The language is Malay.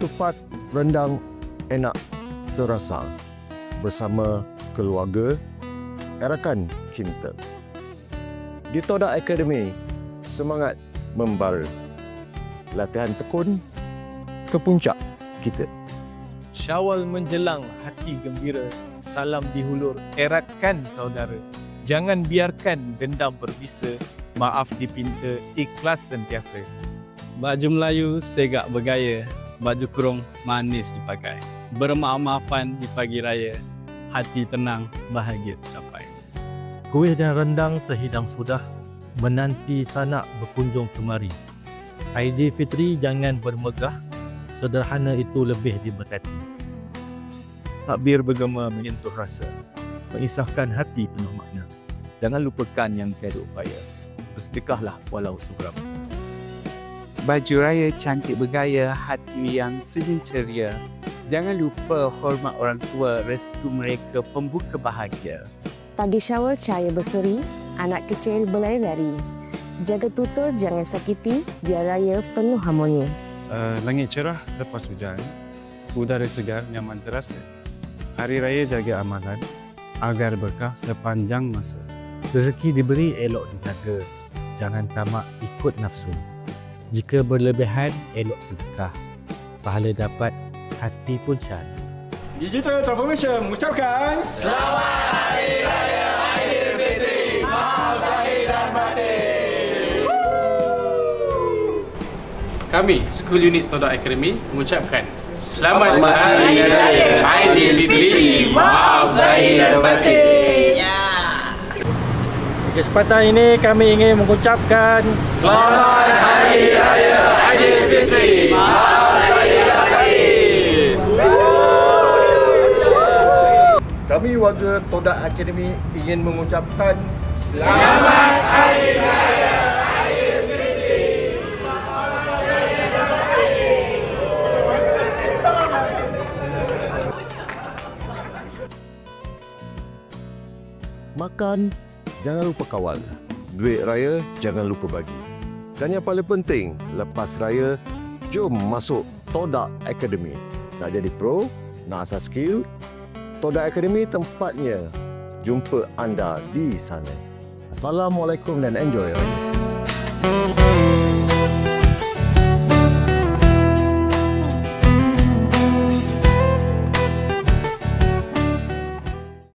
ketupat rendang enak terasa bersama keluarga, erakan cinta. Di Todak Academy, semangat membara. Latihan tekun ke puncak kita. Syawal menjelang, hati gembira. Salam dihulur, eratkan saudara. Jangan biarkan dendam berbisa. Maaf dipinta, ikhlas sentiasa. Baju Melayu segak bergaya, baju kurung manis dipakai. Bermaaf-maafan di pagi raya, hati tenang, bahagia tercapai. Kuih dan rendang terhidang sudah, menanti sanak berkunjung kemari. Aidilfitri jangan bermegah, sederhana itu lebih diberkati. Takbir bergema menyentuh rasa, mengisahkan hati penuh makna. Jangan lupakan yang tiada upaya, bersedekahlah walau seberapa. Baju raya cantik bergaya, hati yang senyum ceria. Jangan lupa hormat orang tua, restu mereka pembuka bahagia. Pagi syawal cahaya berseri, anak kecil berlari-lari. Jaga tutur jangan sakiti, biar raya penuh harmoni. Langit cerah selepas hujan, udara segar nyaman terasa. Hari raya jaga amalan, agar berkah sepanjang masa. Rezeki diberi elok dijaga, jangan tamak ikut nafsu. Jika berlebihan, elok sedekah. Pahala dapat, hati pun syahdu. Digital Transformation mengucapkan Selamat Hari Raya Aidilfitri. Maaf zahir dan batin. Kami, School Unit Todak Academy mengucapkan Selamat Hari Raya Aidilfitri. Maaf zahir dan batin. Di kesempatan ini kami ingin mengucapkan Selamat Hari Raya Aidilfitri. Maaf zahir dan batin. Kami warga Todak Academy ingin mengucapkan Selamat Hari Raya Aidilfitri. makan, jangan lupa kawal. Duit raya, jangan lupa bagi. Dan yang paling penting, lepas raya, jom masuk Todak Academy. Nak jadi pro, nak asah skill, Todak Academy tempatnya. Jumpa anda di sana. Assalamualaikum dan enjoy.